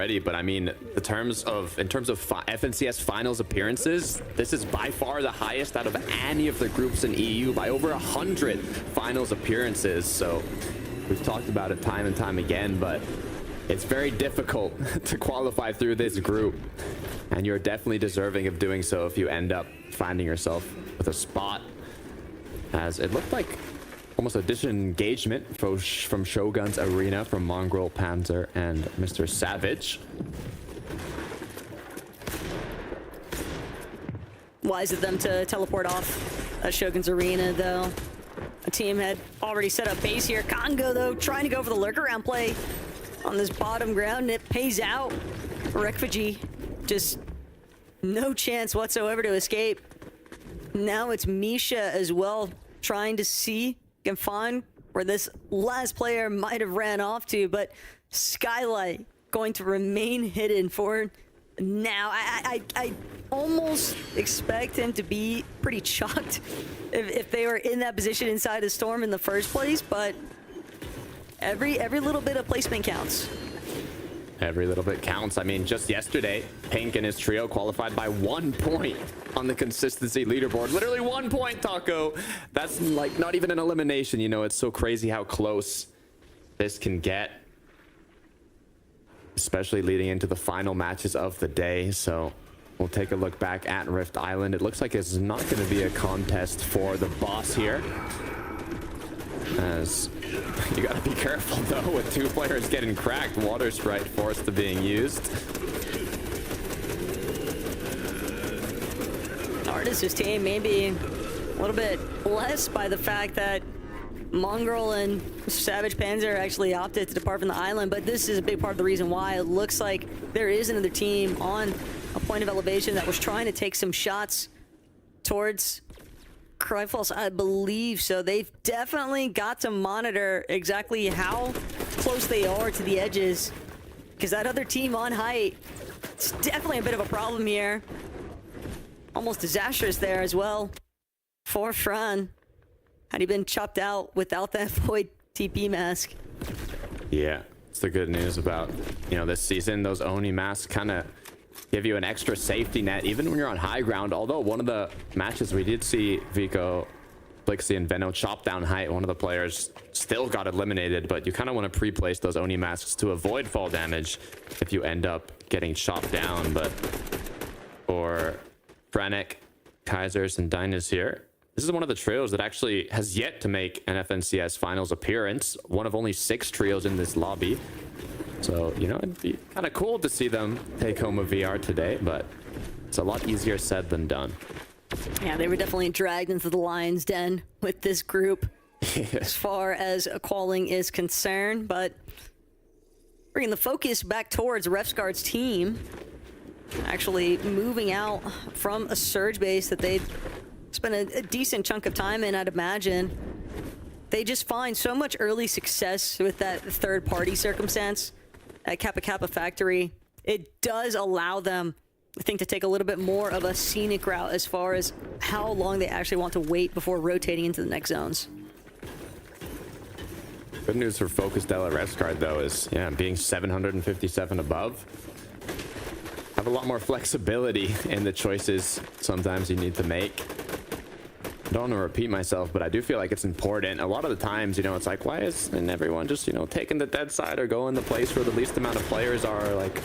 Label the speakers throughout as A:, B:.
A: already, but I mean, in terms of FNCS finals appearances, this is by far the highest out of any of the groups in EU by over 100 finals appearances. So we've talked about it time and time again, but it's very difficult to qualify through this group, and you're definitely deserving of doing so if you end up finding yourself with a spot, as it looked like almost a disengagement from Shogun's Arena from Mongrel, Panzer, and Mr. Savage.
B: Wise of them to teleport off Shogun's Arena, though. A team had already set up base here. Congo, though, trying to go for the lurk around play on this bottom ground, and it pays out. Refugee, just no chance whatsoever to escape. Now it's Misha as well, trying to see and find where this last player might have ran off to, but Skylight going to remain hidden for now. I almost expect him to be pretty chucked if they were in that position inside the storm in the first place, but every little bit of placement counts.
A: Every little bit counts. I mean, just yesterday, Pink and his trio qualified by 1 point on the consistency leaderboard. Literally 1 point, Taco. That's like not even an elimination. You know, it's so crazy how close this can get, especially leading into the final matches of the day. So we'll take a look back at Rift Island. It looks like it's not going to be a contest for the boss here, as you gotta be careful though with 2 players getting cracked. Water Sprite forced to being used.
B: Artis' team maybe a little bit blessed by the fact that Mongrel and Savage Panzer actually opted to depart from the island, but this is a big part of the reason why. It looks like there is another team on a point of elevation that was trying to take some shots towards Cryfalls, I believe. So they've definitely got to monitor exactly how close they are to the edges, because that other team on height, it's definitely a bit of a problem here. Almost disastrous there as well for Fran. Had he been chopped out without that Void TP mask.
A: Yeah, it's the good news about, you know, this season. Those Oni masks kind of give you an extra safety net, even when you're on high ground. Although one of the matches we did see Vico, Blixie, and Veno chop down height, one of the players still got eliminated, but you kind of want to pre-place those Oni masks to avoid fall damage if you end up getting chopped down. But for Brannick, Kaisers, and Dynas here, this is one of the trios that actually has yet to make an FNCS finals appearance. One of only 6 trios in this lobby. So, you know, it'd be kind of cool to see them take home a VR today, but it's a lot easier said than done.
B: Yeah, they were definitely dragged into the lion's den with this group as far as qualing is concerned, but bringing the focus back towards Refsguard's team, actually moving out from a surge base that they'd spent a decent chunk of time in, I'd imagine. They just find so much early success with that third-party circumstance at Kappa Kappa Factory. It does allow them, I think, to take a little bit more of a scenic route as far as how long they actually want to wait before rotating into the next zones.
A: Good news for Focus Della Refsguard, though, is, yeah, being 757 above, have a lot more flexibility in the choices sometimes you need to make. I don't want to repeat myself, but I do feel like it's important. A lot of the times, you know, it's like, why isn't everyone just, you know, taking the dead side or going the place where the least amount of players are? Like,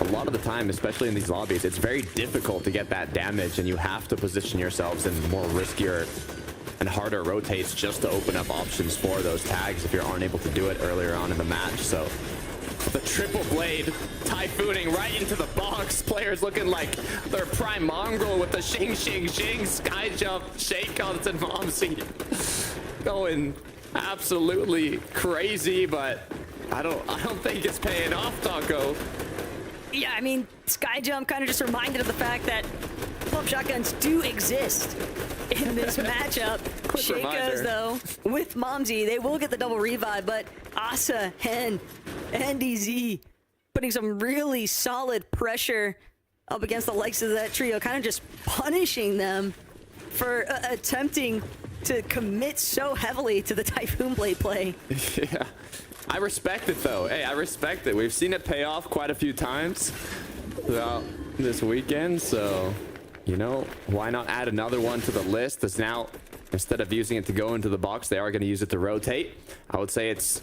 A: a lot of the time, especially in these lobbies, it's very difficult to get that damage, and you have to position yourselves in more riskier and harder rotates just to open up options for those tags if you aren't able to do it earlier on in the match. So the triple blade typhooning right into the box. Players looking like their prime Mongrel with the shing shing shing sky jump shake ons and Momsy going absolutely crazy, but I don't think it's paying off, Taco.
B: Yeah, I mean, sky jump kind of just reminded of the fact that pump shotguns do exist in this matchup. Shakos, though, with Momsy, they will get the double revive, but Asa, Hen, and DZ putting some really solid pressure up against the likes of that trio, kind of just punishing them for attempting to commit so heavily to the Typhoon Blade play.
A: Yeah, I respect it though. Hey, I respect it. We've seen it pay off quite a few times throughout this weekend, so you know, why not add another one to the list? That's now, instead of using it to go into the box, they are going to use it to rotate. I would say it's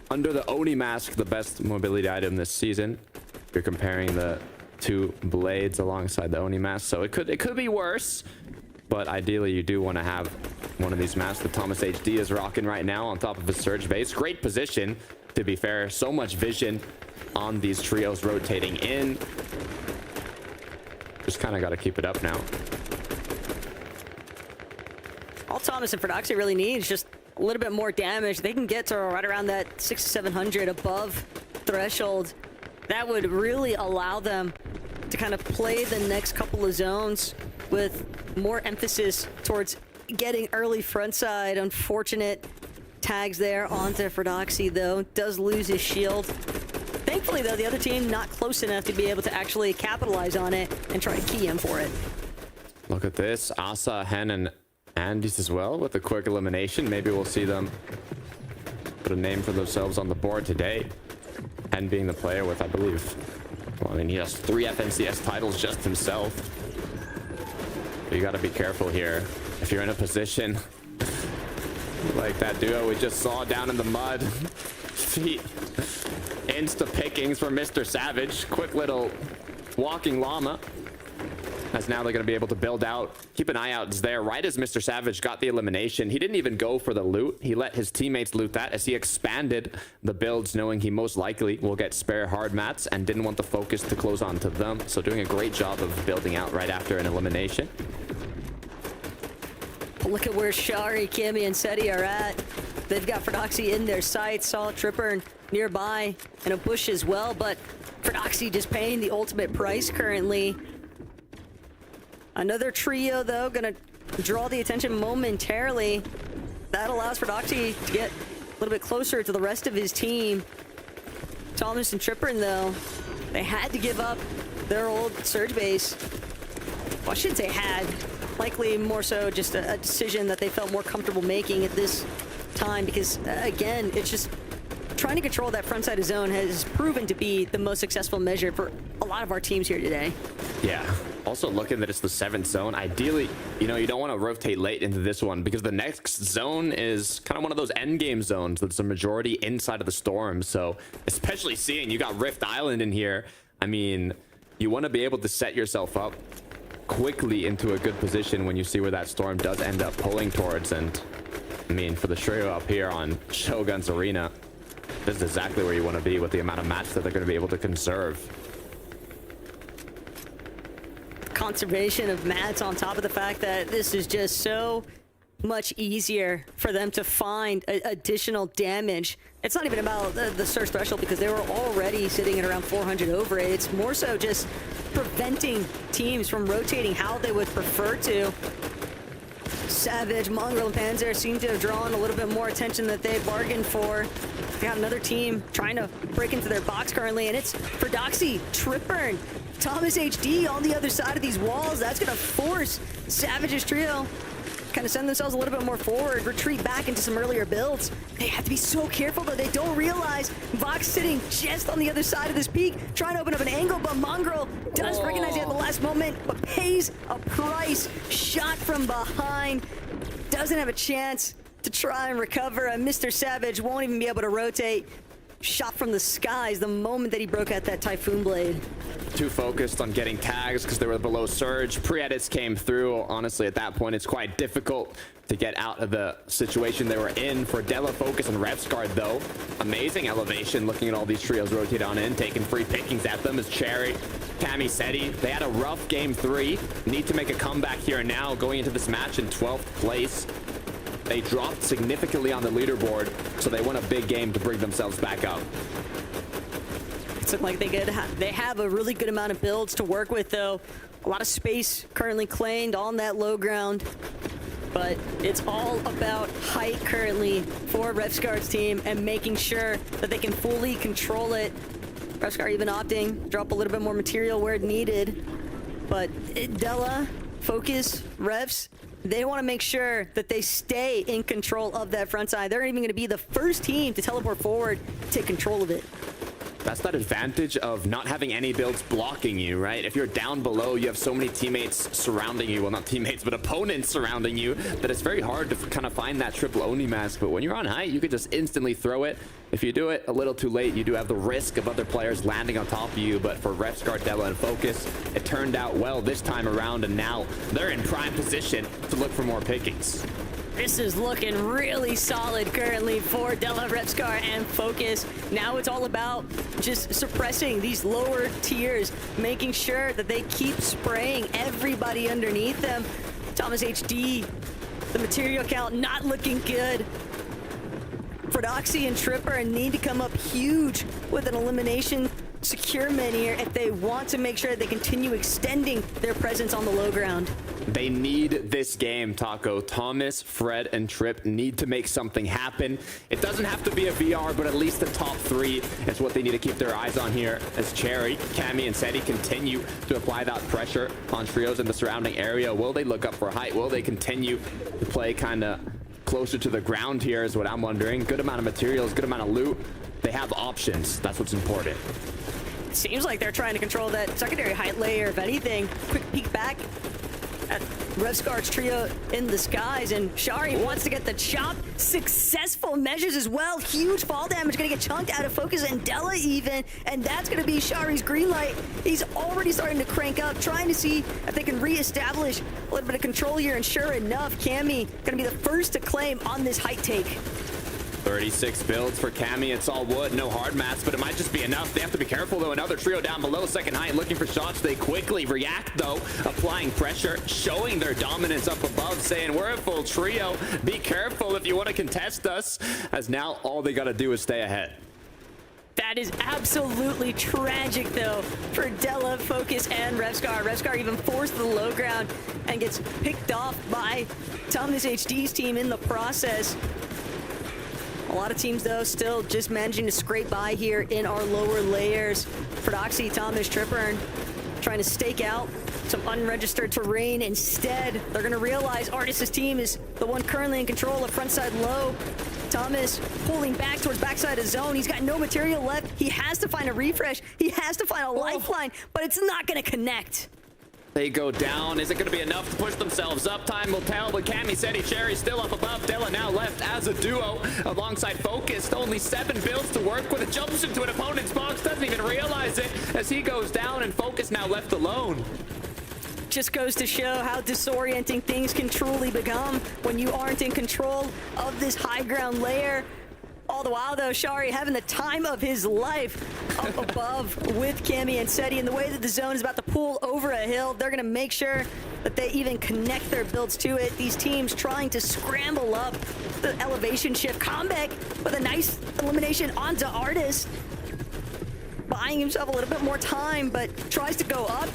A: under the Oni mask, the best mobility item this season. If you're comparing the two blades alongside the Oni mask, so it could be worse, but ideally you do want to have one of these masks that Thomas HD is rocking right now on top of his surge base. Great position, to be fair. So much vision on these trios rotating in. Just kind of got to keep it up now.
B: All Thomas and Frodoxy really need is just a little bit more damage. They can get to right around that 600 to 700 above threshold. That would really allow them to kind of play the next couple of zones with more emphasis towards getting early front side. Unfortunate tags there onto Frodoxy, though. Does lose his shield. Thankfully, though, the other team not close enough to be able to actually capitalize on it and try to key him for it.
A: Look at this. Asa, Hen, and Andes as well with a quick elimination. Maybe we'll see them put a name for themselves on the board today. Hen being the player with, I believe, well, I mean, he has 3 FNCS titles just himself. You got to be careful here. If you're in a position like that duo we just saw down in the mud. Feet. Insta pickings for Mr. Savage. Quick little walking llama. As now they're going to be able to build out. Keep an eye out there. Right as Mr. Savage got the elimination, he didn't even go for the loot. He let his teammates loot that as he expanded the builds, knowing he most likely will get spare hard mats and didn't want the focus to close on to them. So doing a great job of building out right after an elimination.
B: Look at where Shari, Cammy, and Seti are at. They've got Frodoxy in their sights. Saw Tripper nearby and a bush as well, but Frodoxy just paying the ultimate price currently. Another trio, though, gonna draw the attention momentarily. That allows Frodoxy to get a little bit closer to the rest of his team. Thomas and Tripper, though, they had to give up their old surge base. Well, I shouldn't say had. Likely more so just a decision that they felt more comfortable making at this time because, again, it's just trying to control that front side of zone has proven to be the most successful measure for a lot of our teams here today.
A: Yeah. Also looking that it's the 7th zone. Ideally, you know, you don't want to rotate late into this one because the next zone is kind of one of those end game zones that's a majority inside of the storm. So especially seeing you got Rift Island in here, I mean, you want to be able to set yourself up quickly into a good position when you see where that storm does end up pulling towards. And I mean, for the trio up here on Shogun's Arena, this is exactly where you want to be with the amount of mats that they're going to be able to conserve.
B: Conservation of mats on top of the fact that this is just so much easier for them to find additional damage. It's not even about the surge threshold because they were already sitting at around 400 over it. It's more so just preventing teams from rotating how they would prefer to. Savage, Mongrel, and Panzer seem to have drawn a little bit more attention that they bargained for. They got another team trying to break into their box currently, and it's Frodoxy, Tripper, Thomas HD on the other side of these walls. That's going to force Savage's trio kind of send themselves a little bit more forward, retreat back into some earlier builds. They have to be so careful, though. They don't realize Vox sitting just on the other side of this peak, trying to open up an angle, but Mongrel does recognize it at the last moment, but pays a price. Shot from behind. Doesn't have a chance to try and recover, and Mr. Savage won't even be able to rotate. Shot from the skies the moment that he broke out that Typhoon Blade.
A: Too focused on getting tags because they were below surge. Pre-edits came through. Honestly, at that point, it's quite difficult to get out of the situation they were in. For Della Focus and Revsguard, though, amazing elevation. Looking at all these trios rotate on in, taking free pickings at them as Cherry, Cammy, Seti. They had a rough game 3. Need to make a comeback here and now, going into this match in 12th place. They dropped significantly on the leaderboard, so they won a big game to bring themselves back up.
B: It's looking like they have a really good amount of builds to work with, though. A lot of space currently claimed on that low ground, but it's all about height currently for Revsguard's team and making sure that they can fully control it. Revsguard even opting drop a little bit more material where it needed, but Della, Focus, Revs, They want to make sure that they stay in control of that front side. They're even going to be the first team to teleport forward, take control of it.
A: That's that advantage of not having any builds blocking you, right? If you're down below, you have so many teammates surrounding you. Well, not teammates, but opponents surrounding you, that it's very hard to kind of find that triple Oni mask. But when you're on height, you could just instantly throw it. If you do it a little too late, you do have the risk of other players landing on top of you. But for Refscar, Dela, and Focus, it turned out well this time around, and now they're in prime position to look for more pickings.
B: This is looking really solid currently for Dela, Refscar, and Focus. Now it's all about just suppressing these lower tiers, making sure that they keep spraying everybody underneath them. Thomas HD, the material count not looking good. Frodoxy and Tripper need to come up huge with an elimination securement here if they want to make sure they continue extending their presence on the low ground.
A: They need this game, Taco. Thomas, Fred, and Trip need to make something happen. It doesn't have to be a VR, but at least the top three is what they need to keep their eyes on here as Cherry, Cammy, and Seti continue to apply that pressure on trios in the surrounding area. Will they look up for height? Will they continue to play kind of closer to the ground here is what I'm wondering. Good amount of materials, good amount of loot. They have options. That's what's important.
B: Seems like they're trying to control that secondary height layer, if anything. Quick peek back at Refscar's trio in the skies, and Shari wants to get the chop. Successful measures as well. Huge fall damage gonna get chunked out of Focus and Dela even, and that's gonna be Shari's green light. He's already starting to crank up, trying to see if they can reestablish a little bit of control here, and sure enough, Cammy gonna be the first to claim on this height take.
A: 36 builds for Cammy. It's all wood, no hard mats, but it might just be enough. They have to be careful, though. Another trio down below, second height, looking for shots. They quickly react, though, applying pressure, showing their dominance up above, saying, we're a full trio. Be careful if you want to contest us, as now all they got to do is stay ahead.
B: That is absolutely tragic, though, for Dela, Focus, and Refscar. Refscar even forced to the low ground and gets picked off by Thomas HD's team in the process. A lot of teams, though, still just managing to scrape by here in our lower layers. Frodoxy, Thomas, Tripper trying to stake out some unregistered terrain. Instead, they're going to realize Artis' team is the one currently in control of frontside low. Thomas pulling back towards backside of zone. He's got no material left. He has to find a refresh. He has to find a lifeline, but it's not going to connect.
A: They go down. Is it going to be enough to push themselves up? Time will tell, but Cammy, Seti, Cherry still up above. Dela now left as a duo alongside Focus. Only 7 builds to work with. It jumps into an opponent's box, doesn't even realize it as he goes down, and Focus now left alone.
B: Just goes to show how disorienting things can truly become when you aren't in control of this high ground layer. All the while, though, Shari having the time of his life up above with Cammy and Seti. And the way that the zone is about to pull over a hill, they're going to make sure that they even connect their builds to it. These teams trying to scramble up the elevation shift. Comeback with a nice elimination onto Artis. Buying himself a little bit more time, but tries to go up.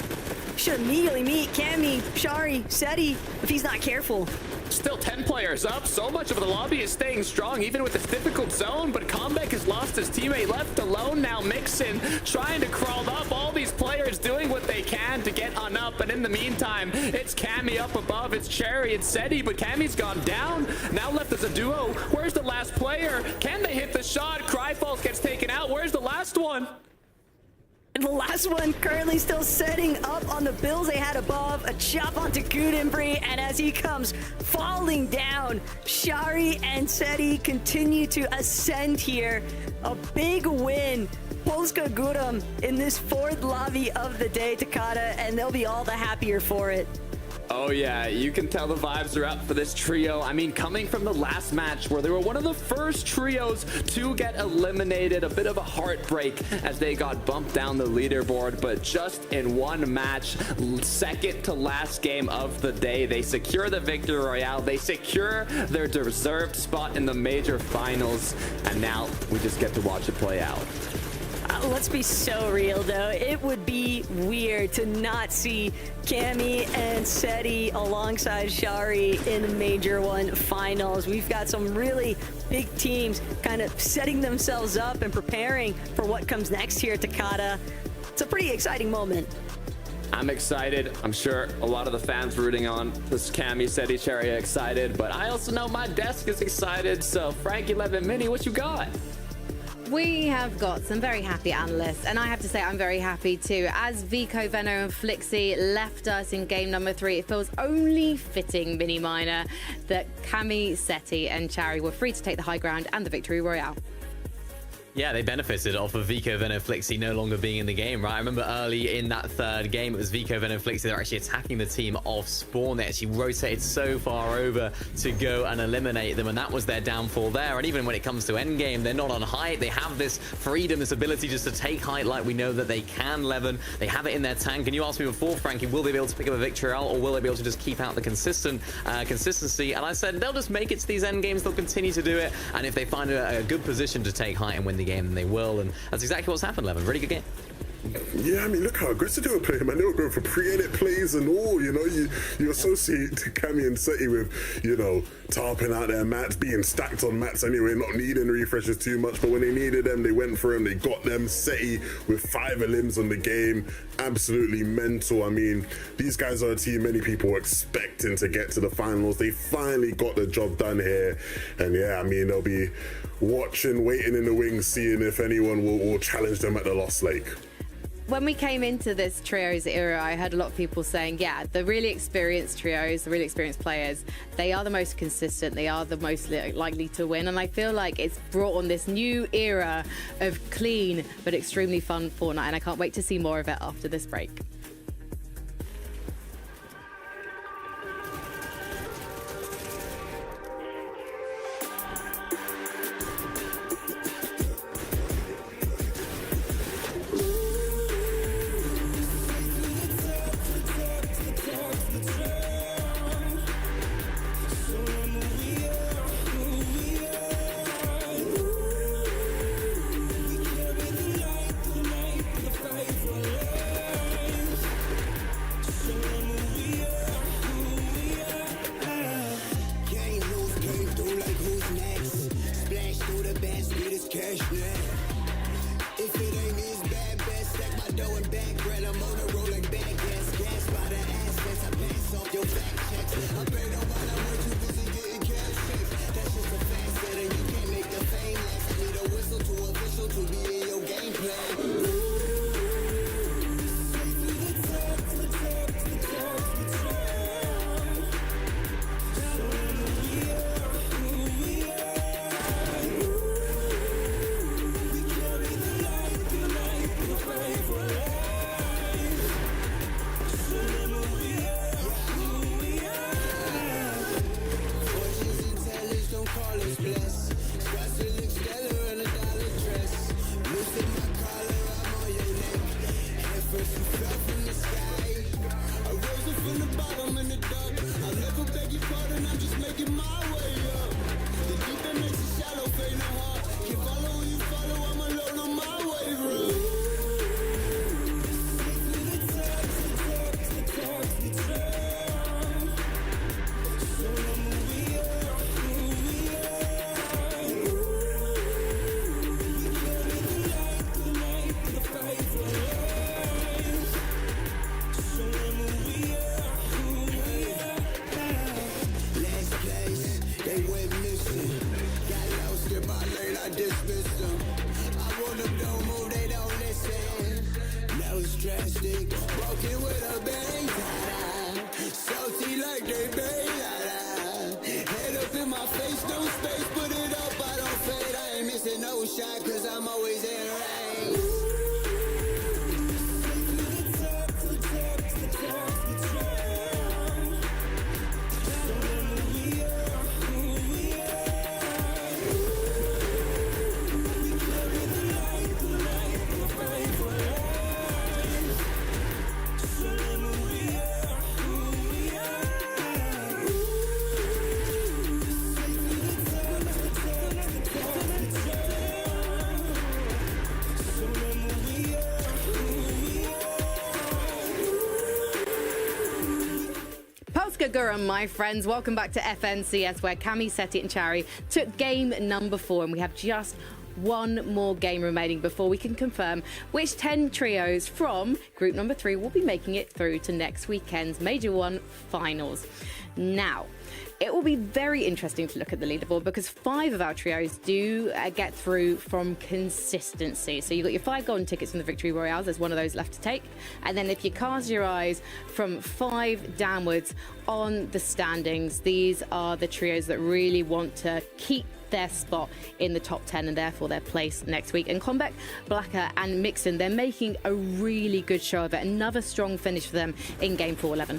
B: Should immediately meet Cammy, Shari, Seti if he's not careful.
A: Still 10 players up. So much of the lobby is staying strong, even with this difficult zone. But Comeback has lost his teammate, left alone now. Mixin trying to crawl up. All these players doing what they can to get on up. And in the meantime, it's Cammy up above. It's Cherry, it's Seti, but Cammy's gone down. Now left as a duo. Where's the last player? Can they hit the shot? Cryfalls gets taken out. Where's the last one?
B: And the last one currently still setting up on the builds they had above. A chop onto Gudembry, and as he comes falling down, Shari and Seti continue to ascend here. A big win. Polska Gudem in this 4th lobby of the day, Takada, and they'll be all the happier for it.
A: Oh yeah, you can tell the vibes are up for this trio. I mean, coming from the last match where they were one of the first trios to get eliminated, a bit of a heartbreak as they got bumped down the leaderboard, but just in one match, second to last game of the day, they secure the victory royale, they secure their deserved spot in the major finals, and now we just get to watch it play out.
B: Let's be so real, though. It would be weird to not see Cammy and Seti alongside Shari in the Major 1 finals. We've got some really big teams kind of setting themselves up and preparing for what comes next here at Takada. It's a pretty exciting moment.
A: I'm excited. I'm sure a lot of the fans rooting on this Cammy, Seti, Cherry are excited, but I also know my desk is excited. So Frankie 11 Mini, what you got?
C: We have got some very happy analysts, and I have to say I'm very happy too. As Vico, Veno and Flixie left us in game number 3, it feels only fitting, Mini Miner, that Cammy, Seti and Cherry were free to take the high ground and the victory royale.
D: Yeah, they benefited off of Vico, Veno, Flixie no longer being in the game, right? I remember early in that third game, it was Vico, Veno, Flixie that were actually attacking the team off spawn. They actually rotated so far over to go and eliminate them, and that was their downfall there. And even when it comes to endgame, they're not on height. They have this freedom, this ability just to take height like we know that they can, Levin. They have it in their tank. And you asked me before, Frankie, will they be able to pick up a victory out, or will they be able to just keep out the consistency? And I said, they'll just make it to these endgames. They'll continue to do it. And if they find a good position to take height and win the game, then they will. And that's exactly what's happened, Levin. Really good game.
E: Yeah, I mean, look how aggressive they were playing, man. They were going for pre-edit plays and all, you know. You associate Cammy and Seti with, you know, tarping out their mats, being stacked on mats anyway, not needing refreshes too much. But when they needed them, they went for them, they got them. Seti with 5 limbs on the game, absolutely mental. I mean, these guys are a team many people were expecting to get to the finals. They finally got the job done here. And yeah, I mean, they'll be watching, waiting in the wings, seeing if anyone will challenge them at the Lost Lake.
C: When we came into this trios era, I heard a lot of people saying, yeah, the really experienced trios, the really experienced players, they are the most consistent, they are the most likely to win. And I feel like it's brought on this new era of clean but extremely fun Fortnite, and I can't wait to see more of it after this break. Gurren, my friends, welcome back to FNCS, where Cammy, Seti and Cherry took game number 4, and we have just one more game remaining before we can confirm which 10 trios from group number 3 will be making it through to next weekend's Major 1 finals. Now, it will be very interesting to look at the leaderboard because 5 of our trios do get through from consistency. So you've got your 5 golden tickets from the Victory Royales. There's one of those left to take. And then if you cast your eyes from 5 downwards on the standings, these are the trios that really want to keep their spot in the top 10 and therefore their place next week. And Combat, Blacker and Mixon, they're making a really good show of it. Another strong finish for them in game 4-11.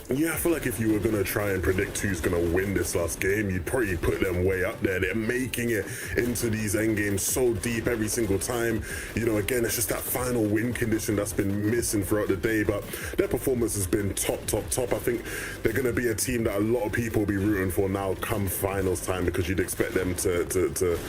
E: Yeah, I feel like if you were going to try and predict who's going to win this last game, you'd probably put them way up there. They're making it into these end games so deep every single time. You know, again, it's just that final win condition that's been missing throughout the day, but their performance has been top. I think they're going to be a team that a lot of people will be rooting for now come finals time, because you'd expect them to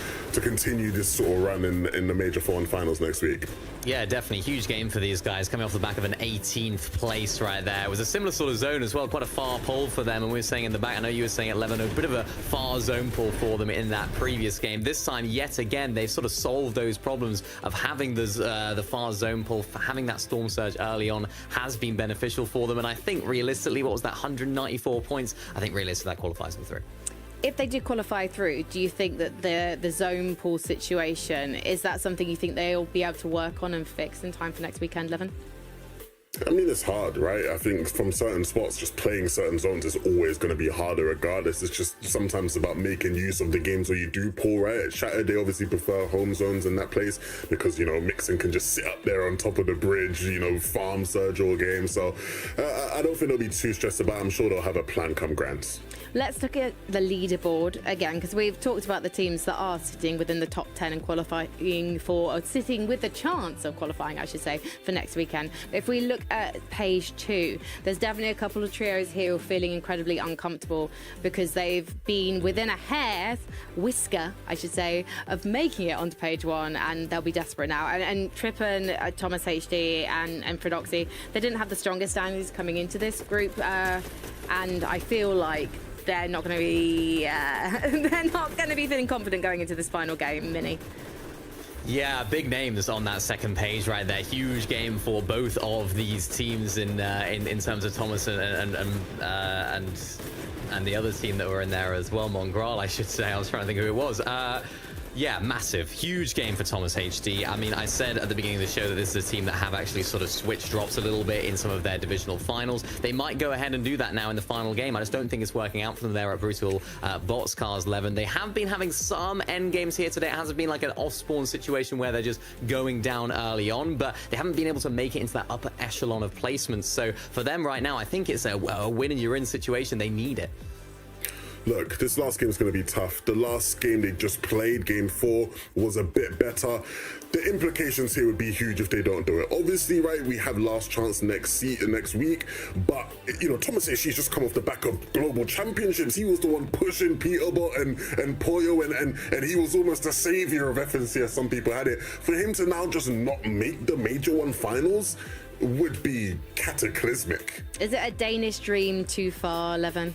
E: continue this sort of run in the Major 4 and finals next week.
D: Yeah, definitely. Huge game for these guys, coming off the back of an 18th place right there. It was a similar sort of zone as well, quite a far pull for them. And we were saying in the back, I know you were saying at 11, a bit of a far zone pull for them in that previous game. This time, yet again, they've sort of solved those problems of having the far zone pull. Having that storm surge early on has been beneficial for them. And I think realistically, what was that, 194 points? I think realistically that qualifies them through.
C: If they do qualify through, do you think that the zone pool situation, is that something you think they'll be able to work on and fix in time for next weekend, Levin?
E: I mean, it's hard, right? I think from certain spots, just playing certain zones is always going to be harder regardless. It's just sometimes about making use of the games where you do pull, right? At Shattered, they obviously prefer home zones in that place because, you know, Mixon can just sit up there on top of the bridge, you know, farm surge all game. So I don't think they'll be too stressed about it. I'm sure they'll have a plan come Grands.
C: Let's look at the leaderboard again, because we've talked about the teams that are sitting within the top 10 and qualifying for, or sitting with the chance of qualifying, I should say, for next weekend. If we look at page 2, there's definitely a couple of trios here who are feeling incredibly uncomfortable because they've been within a hair's whisker, I should say, of making it onto page 1, and they'll be desperate now. And Trip and Thomas HD and Prodoxy, they didn't have the strongest standings coming into this group, and I feel like they're not going to be feeling confident going into this final game, Minnie.
D: Yeah, big names on that second page right there. Huge game for both of these teams in terms of Thomas and the other team that were in there as well, Mongraal, I should say. I was trying to think who it was. Yeah, massive, huge game for Thomas HD. I mean, I said at the beginning of the show that this is a team that have actually sort of switched drops a little bit in some of their divisional finals. They might go ahead and do that now in the final game. I just don't think it's working out for them there at Brutal Boxcars 11. They have been having some end games here today. It hasn't been like an off-spawn situation where they're just going down early on, but they haven't been able to make it into that upper echelon of placements. So for them right now, I think it's a win and you're in situation. They need it.
E: Look, this last game is going to be tough. The last game they just played, game 4, was a bit better. The implications here would be huge if they don't do it. Obviously, right, we have last chance next week, but, you know, Thomas Ishii's just come off the back of global championships. He was the one pushing Peterbot and Pollo, and he was almost the savior of FNC, as some people had it. For him to now just not make the Major 1 finals would be cataclysmic.
C: Is it a Danish dream too far, Levin?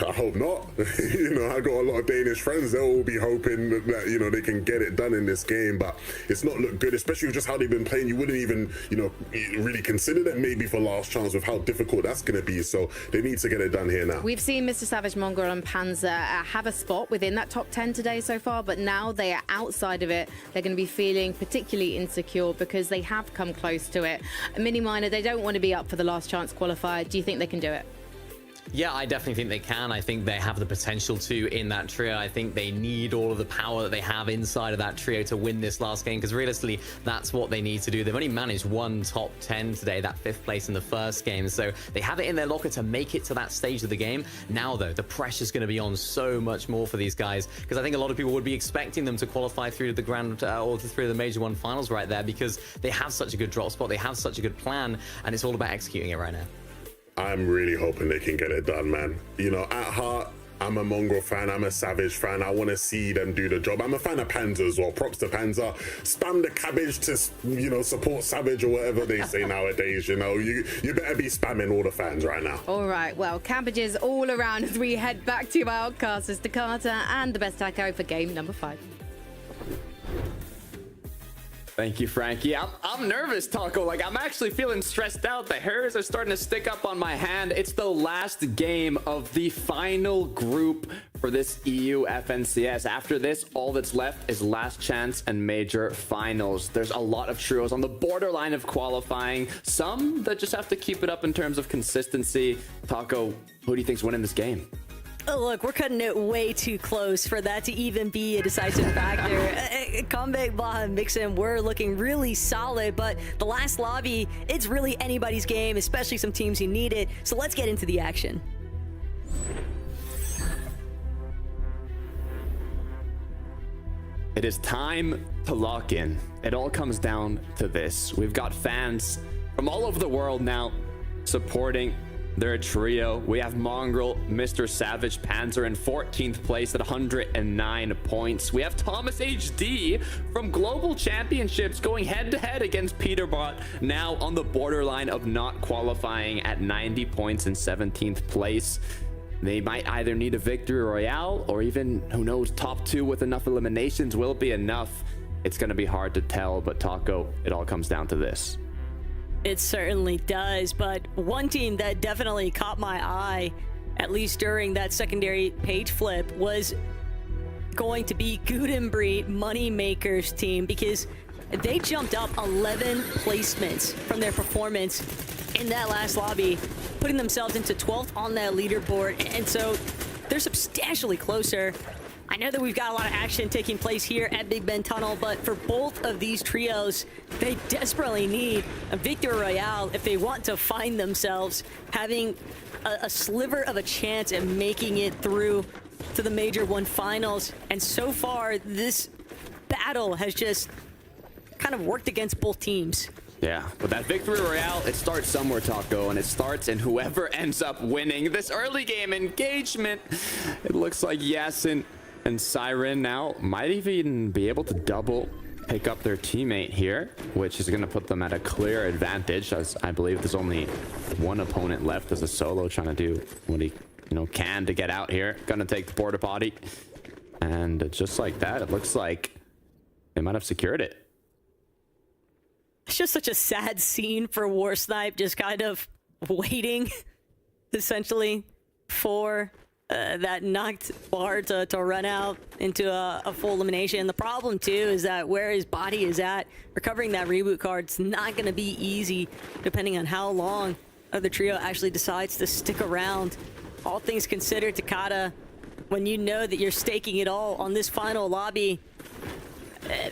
E: I hope not. You know, I got a lot of Danish friends. They'll all be hoping that, you know, they can get it done in this game, but it's not looked good, especially with just how they've been playing. You wouldn't even, you know, really consider them maybe for last chance with how difficult that's going to be. So they need to get it done here now.
C: We've seen Mr. Savage, Mongraal and Panzer have a spot within that top 10 today so far, but now they are outside of it. They're going to be feeling particularly insecure because they have come close to it. Mini Miner, they don't want to be up for the last chance qualifier. Do you think they can do it?
D: Yeah, I definitely think they can. I think they have the potential to in that trio. I think they need all of the power that they have inside of that trio to win this last game, because realistically, that's what they need to do. They've only managed one top 10 today, that 5th place in the first game. So they have it in their locker to make it to that stage of the game. Now, though, the pressure's going to be on so much more for these guys, because I think a lot of people would be expecting them to qualify through to the grand or through the Major 1 finals right there, because they have such a good drop spot. They have such a good plan, and it's all about executing it right now.
E: I'm really hoping they can get it done, man. You know, at heart, I'm a Mongrel fan. I'm a Savage fan. I want to see them do the job. I'm a fan of Panzer as well. Props to Panzer. Spam the cabbage to, you know, support Savage or whatever they say nowadays. You know, you better be spamming all the fans right now.
C: All right, well, cabbages all around as we head back to our outcasters, Takata and the best taco for game number 5.
A: Thank you, Frankie. I'm nervous, Taco. Like, I'm actually feeling stressed out. The hairs are starting to stick up on my hand. It's the last game of the final group for this EU FNCS. After this, all that's left is last chance and major finals. There's a lot of trios on the borderline of qualifying. Some that just have to keep it up in terms of consistency. Taco, who do you think's winning this game?
B: Oh, look, we're cutting it way too close for that to even be a decisive factor. Comeback, Baja, and Mixon were looking really solid, but the last lobby, it's really anybody's game, especially some teams who need it. So let's get into the action.
A: It is time to lock in. It all comes down to this. We've got fans from all over the world now supporting their trio. We have Mongrel, Mr. Savage, Panzer in 14th place at 109 points. We have Thomas HD from Global Championships going head-to-head against Peterbot, now on the borderline of not qualifying at 90 points in 17th place. They might either need a victory royale or even, who knows, top 2 with enough eliminations. Will it be enough? It's going to be hard to tell, but Taco, it all comes down to this.
B: It certainly does, but one team that definitely caught my eye, at least during that secondary page flip, was going to be Gutenberg Moneymakers team, because they jumped up 11 placements from their performance in that last lobby, putting themselves into 12th on that leaderboard, and so they're substantially closer. I know that we've got a lot of action taking place here at Big Ben Tunnel, but for both of these trios, they desperately need a victory royale if they want to find themselves having a sliver of a chance at making it through to the Major 1 finals. And so far, this battle has just kind of worked against both teams.
A: Yeah, but that victory royale, it starts somewhere, Taco, and it starts in whoever ends up winning this early game engagement. It looks like Yasin and Siren now might even be able to double pick up their teammate here, which is going to put them at a clear advantage, as I believe there's only one opponent left as a solo trying to do what he can to get out here. Gonna take the porta potty, and just like that, it looks like they might have secured it.
B: It's just such a sad scene for Warsnipe, just kind of waiting essentially for that knocked bar to run out into a full elimination. The problem too is that where his body is at, recovering that reboot card's not going to be easy, depending on how long the trio actually decides to stick around. All things considered, Takata, when you know that you're staking it all on this final lobby,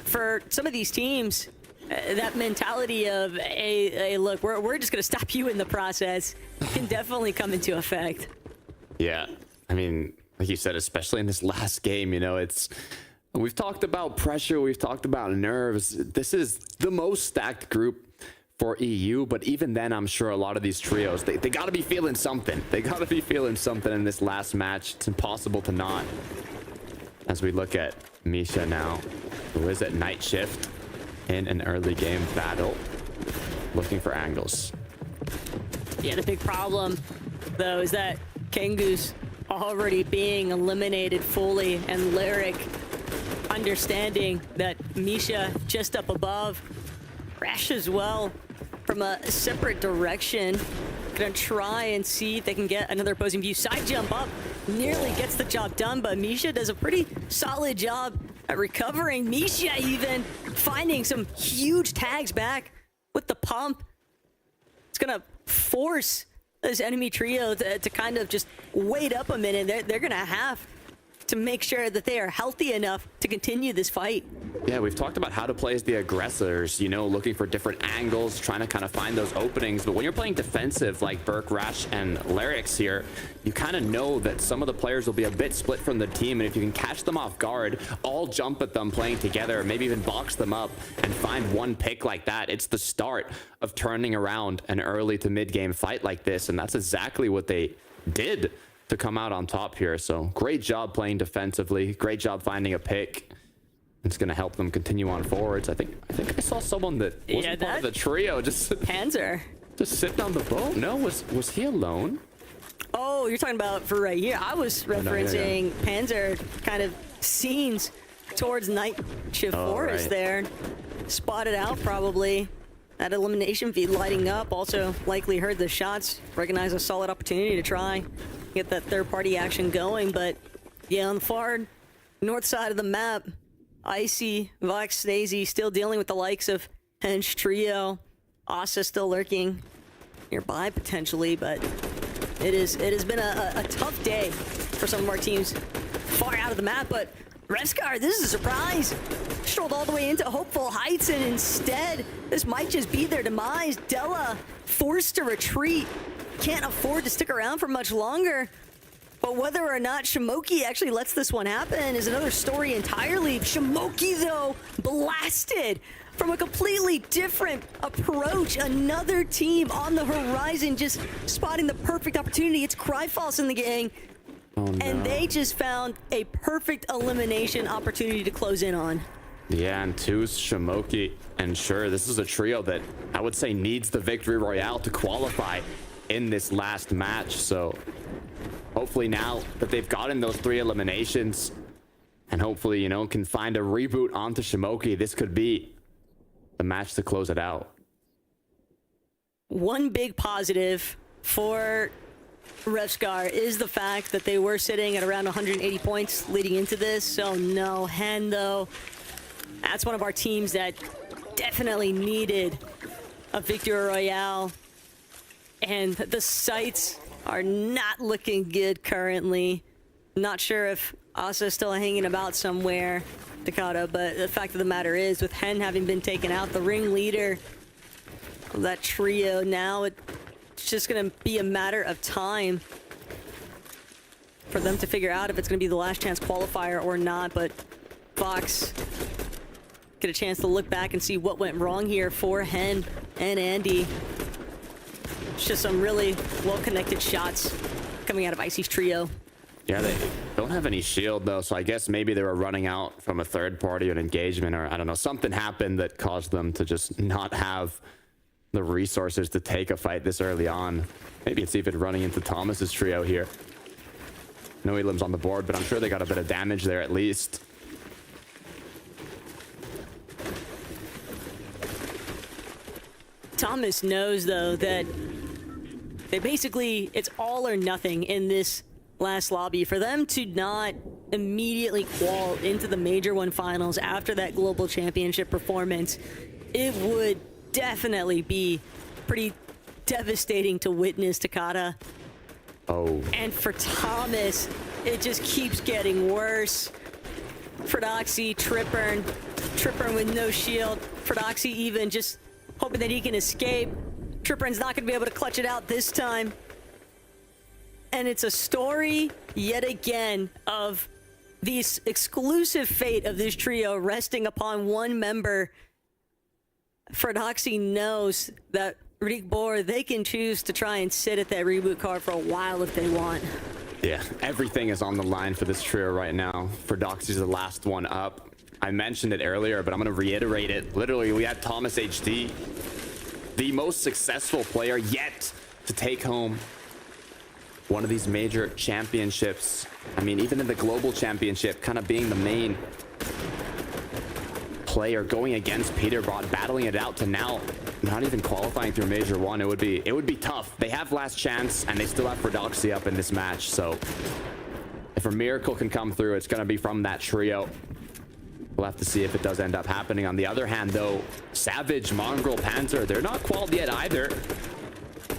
B: for some of these teams, that mentality of, hey, look, we're just going to stop you in the process can definitely come into effect.
A: Yeah. I mean, like you said, especially in this last game, we've talked about pressure, we've talked about nerves. This is the most stacked group for EU, but even then, I'm sure a lot of these trios, they got to be feeling something. They got to be feeling something in this last match. It's impossible to not. As we look at Misha now, who is at night shift in an early game battle, looking for angles.
B: Yeah, the big problem, though, is that Kengu's already being eliminated fully, and Lyric understanding that Misha just up above. Rash as well from a separate direction. Gonna try and see if they can get another opposing view. Side jump up, nearly gets the job done, but Misha does a pretty solid job at recovering. Misha even finding some huge tags back with the pump. It's gonna force this enemy trio to kind of just wait up a minute. They're gonna have to make sure that they are healthy enough to continue this fight.
A: Yeah, we've talked about how to play as the aggressors, looking for different angles, trying to kind of find those openings. But when you're playing defensive like Burke, Rash, and Larix here, you kind of know that some of the players will be a bit split from the team. And if you can catch them off guard, all jump at them playing together, maybe even box them up and find one pick like that, it's the start of turning around an early to mid-game fight like this. And that's exactly what they did to come out on top here. So great job playing defensively. Great job finding a pick. It's going to help them continue on forwards. I think I saw someone that wasn't part of the trio just
B: Panzer.
A: just sitting on the boat. No, was he alone?
B: Oh, you're talking about for right here. I was referencing Panzer kind of scenes towards Night Shift Forest
A: right.
B: there. Spotted out probably. That elimination feed lighting up. Also likely heard the shots. Recognized a solid opportunity to try get that third party action going. But yeah, on the far north side of the map, Icy, Vox, Stacey still dealing with the likes of Hench Trio. Asa still lurking nearby potentially, but it has been a tough day for some of our teams far out of the map. But Revscar, this is a surprise. Strolled all the way into Hopeful Heights, and instead, this might just be their demise. Della forced to retreat. Can't afford to stick around for much longer. But whether or not Shimoki actually lets this one happen is another story entirely. Shimoki, though, blasted from a completely different approach. Another team on the horizon just spotting the perfect opportunity. It's Cryfalls in the gang.
A: Oh, no.
B: And they just found a perfect elimination opportunity to close in on.
A: Yeah, and two's Shimoki. And sure, this is a trio that I would say needs the victory royale to qualify in this last match. So hopefully now that they've gotten those 3 eliminations and hopefully, you know, can find a reboot onto Shimoki, this could be the match to close it out.
B: One big positive for Revscar is the fact that they were sitting at around 180 points leading into this. So no, Hen though, that's one of our teams that definitely needed a victory royale. And the sights are not looking good currently. Not sure if Asa's still hanging about somewhere, Dakota, but the fact of the matter is, with Hen having been taken out, the ringleader of that trio, now it's just going to be a matter of time for them to figure out if it's going to be the last chance qualifier or not. But Fox get a chance to look back and see what went wrong here for Hen and Andy. It's just some really well-connected shots coming out of Icy's trio.
A: Yeah, they don't have any shield though, so I guess maybe they were running out from a third party or an engagement, or I don't know, something happened that caused them to just not have the resources to take a fight this early on. Maybe it's even running into Thomas's trio here. No elims on the board, but I'm sure they got a bit of damage there at least.
B: Thomas knows, though, that they basically, it's all or nothing in this last lobby. For them to not immediately qual into the Major One finals after that global championship performance, it would definitely be pretty devastating to witness, Takata.
A: Oh.
B: And for Thomas, it just keeps getting worse. Fredoxy, Trippern with no shield. Fredoxy even just hoping that he can escape. Trippern's not going to be able to clutch it out this time. And it's a story, yet again, of the exclusive fate of this trio resting upon one member. Fredoxy knows that Rick Bohr, they can choose to try and sit at that reboot card for a while if they want.
A: Yeah, everything is on the line for this trio right now. Fredoxy's the last one up. I mentioned it earlier, but I'm going to reiterate it. Literally, we had Thomas HD, the most successful player yet to take home one of these major championships. I mean, even in the global championship, kind of being the main player going against Peterbot, battling it out to now not even qualifying through Major One. It would be tough. They have last chance, and they still have Fredoxy up in this match. So if a miracle can come through, it's going to be from that trio. We'll have to see if it does end up happening. On the other hand, though, Savage, Mongrel, Panzer, they're not qualified yet either.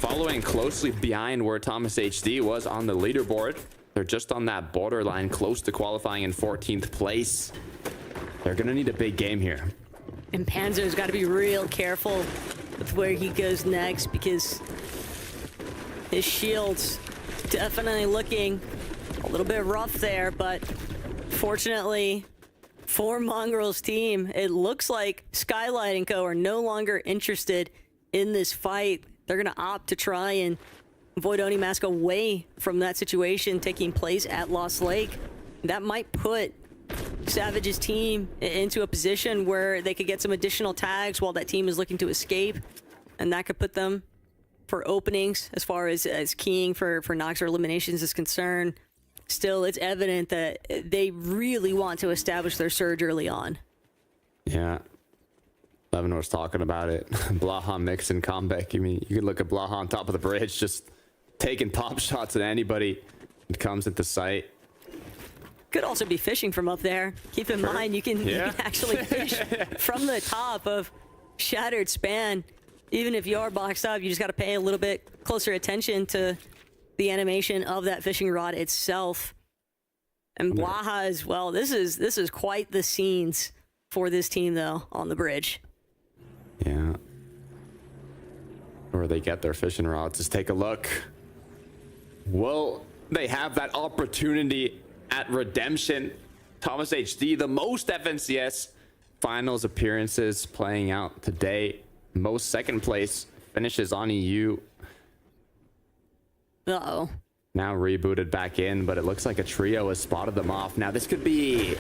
A: Following closely behind where Thomas HD was on the leaderboard. They're just on that borderline, close to qualifying in 14th place. They're going to need a big game here.
B: And Panzer's got to be real careful with where he goes next, because his shield's definitely looking a little bit rough there. But fortunately for Mongrel's team, it looks like Skylight and Co. are no longer interested in this fight. They're going to opt to try and Void Oni Mask away from that situation taking place at Lost Lake. That might put Savage's team into a position where they could get some additional tags while that team is looking to escape, and that could put them for openings as far as keying for Nox or eliminations is concerned. Still, it's evident that they really want to establish their surge early on.
A: Yeah. Levin was talking about it. Blaha mix and comeback. I mean, you can look at Blaha on top of the bridge, just taking pop shots at anybody that comes into sight.
B: Could also be fishing from up there. Keep in mind, you can actually fish from the top of Shattered Span. Even if you are boxed up, you just got to pay a little bit closer attention to the animation of that fishing rod itself. And Blaha as well. This is quite the scenes for this team, though, on the bridge.
A: Yeah. Where they get their fishing rods. Just take a look. Will they have that opportunity at Redemption? Thomas HD, the most FNCS finals appearances playing out today. Most second place finishes on EU.
B: Uh-oh.
A: Now rebooted back in, but it looks like a trio has spotted them off. Now this could be